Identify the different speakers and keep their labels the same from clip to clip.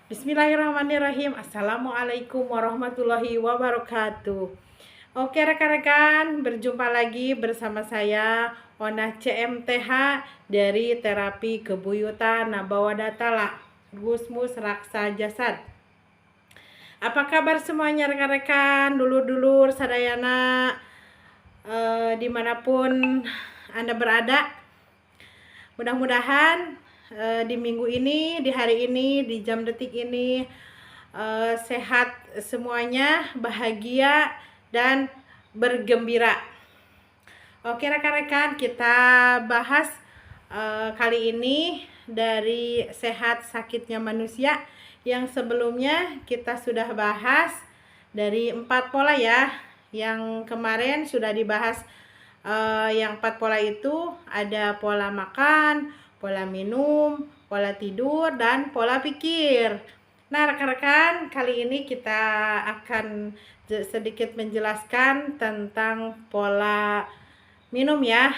Speaker 1: Bismillahirrahmanirrahim. Assalamualaikum warahmatullahi wabarakatuh. Oke rekan-rekan, berjumpa lagi bersama saya Ona CMTH dari Terapi Kebuyutan Nabawadatala Gusmus Raksa Jasad. Apa kabar semuanya rekan-rekan, dulur-dulur, sadayana, dimanapun Anda berada. Mudah-mudahan di minggu ini, di hari ini, di jam detik ini sehat semuanya, bahagia dan bergembira. Oke rekan-rekan, kita bahas kali ini dari sehat sakitnya manusia. Yang sebelumnya kita sudah bahas dari 4 pola ya. Yang kemarin sudah dibahas yang 4 pola itu ada pola makan, pola minum, pola tidur, dan pola pikir. Nah rekan-rekan, kali ini kita akan sedikit menjelaskan tentang pola minum ya.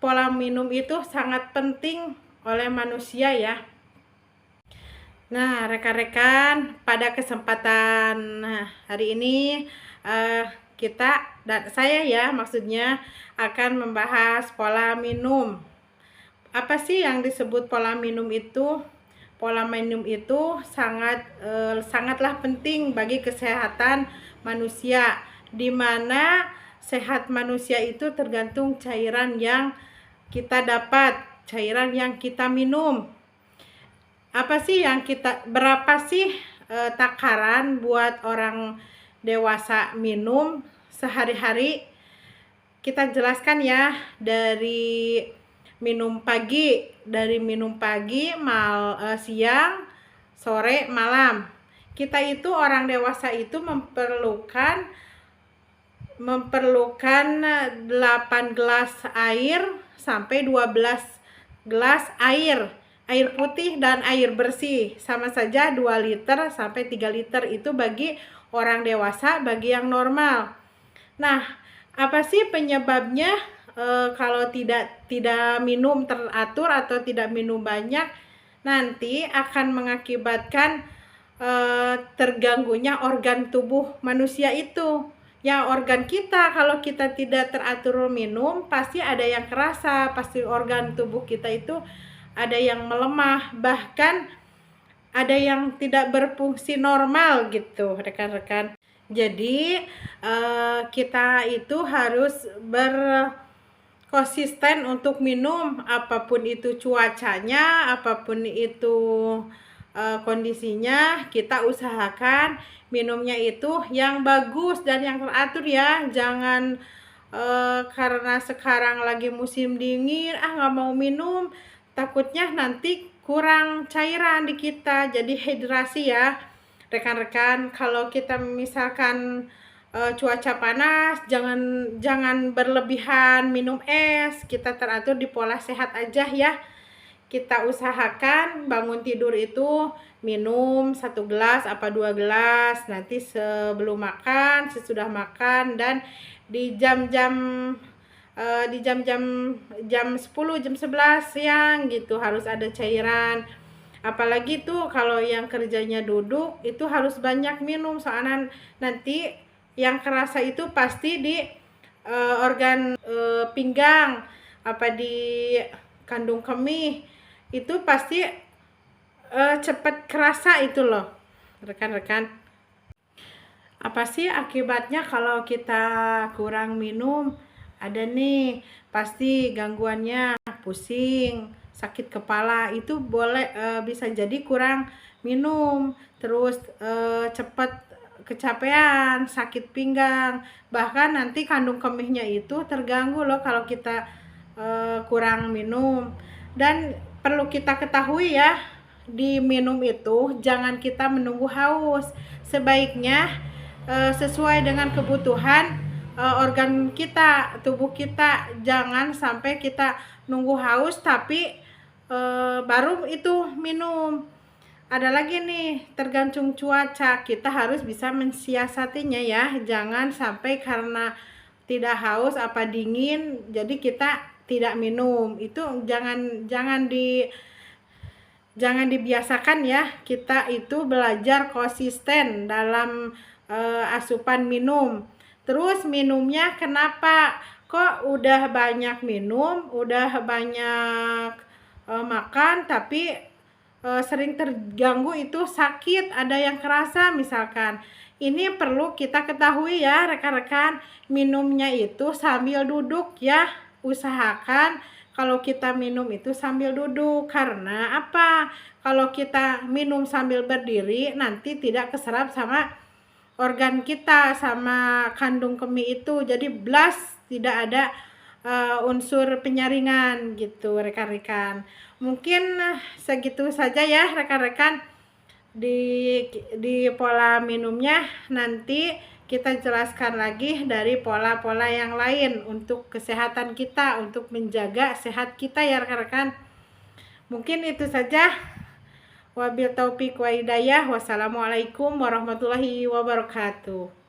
Speaker 1: Pola minum itu sangat penting oleh manusia ya. Nah rekan-rekan, pada kesempatan hari ini kita dan saya ya maksudnya akan membahas pola minum. Apa sih yang disebut pola minum itu? Pola minum itu sangatlah penting bagi kesehatan manusia, di mana sehat manusia itu tergantung cairan yang kita dapat, cairan yang kita minum. Apa sih yang berapa sih takaran buat orang dewasa minum sehari-hari? Kita jelaskan ya, dari minum pagi, siang, sore, malam. Kita itu orang dewasa itu memerlukan 8 gelas air sampai 12 gelas air putih dan air bersih. Sama saja 2 liter sampai 3 liter itu bagi orang dewasa, bagi yang normal. Nah, apa sih penyebabnya kalau tidak minum teratur atau tidak minum banyak? Nanti akan mengakibatkan terganggunya organ tubuh manusia itu. Ya, organ kita kalau kita tidak teratur minum, pasti ada yang kerasa, pasti organ tubuh kita itu ada yang melemah, bahkan ada yang tidak berfungsi normal gitu rekan-rekan. Jadi kita itu harus berkonsisten untuk minum, apapun itu cuacanya, apapun itu kondisinya, kita usahakan minumnya itu yang bagus dan yang teratur ya. Jangan karena sekarang lagi musim dingin, nggak mau minum, takutnya nanti kurang cairan di kita, jadi hidrasi ya rekan-rekan. Kalau kita misalkan cuaca panas, jangan berlebihan minum es, kita teratur di pola sehat aja ya. Kita usahakan bangun tidur itu minum 1 gelas apa 2 gelas, nanti sebelum makan, sesudah makan, dan di jam-jam jam 10, jam 11 siang gitu harus ada cairan. Apalagi tuh kalau yang kerjanya duduk itu harus banyak minum, soalnya nanti yang kerasa itu pasti di organ pinggang, apa di kandung kemih, itu pasti cepat kerasa itu loh rekan-rekan. Apa sih akibatnya kalau kita kurang minum? Ada nih, pasti gangguannya pusing, sakit kepala, itu boleh bisa jadi kurang minum. Terus cepat kecapean, sakit pinggang, bahkan nanti kandung kemihnya itu terganggu loh kalau kita kurang minum. Dan perlu kita ketahui ya, di minum itu jangan kita menunggu haus. Sebaiknya sesuai dengan kebutuhan organ kita, tubuh kita. Jangan sampai kita nunggu haus tapi baru itu minum. Ada lagi nih, tergantung cuaca, kita harus bisa mensiasatinya ya. Jangan sampai karena tidak haus apa dingin jadi kita tidak minum. Itu jangan jangan dibiasakan ya kita itu belajar konsisten dalam asupan minum. Terus minumnya kenapa kok udah banyak minum, udah banyak makan tapi sering terganggu itu sakit, ada yang kerasa misalkan. Ini perlu kita ketahui ya rekan-rekan, minumnya itu sambil duduk ya. Usahakan kalau kita minum itu sambil duduk, karena apa? Kalau kita minum sambil berdiri nanti tidak keserap sama organ kita, sama kandung kemih itu, jadi blast, tidak ada unsur penyaringan gitu rekan-rekan. Mungkin segitu saja ya rekan-rekan di pola minumnya. Nanti kita jelaskan lagi dari pola-pola yang lain untuk kesehatan kita, untuk menjaga sehat kita ya rekan-rekan. Mungkin itu saja. Wabil taufiq wa hidayah. Wassalamualaikum warahmatullahi wabarakatuh.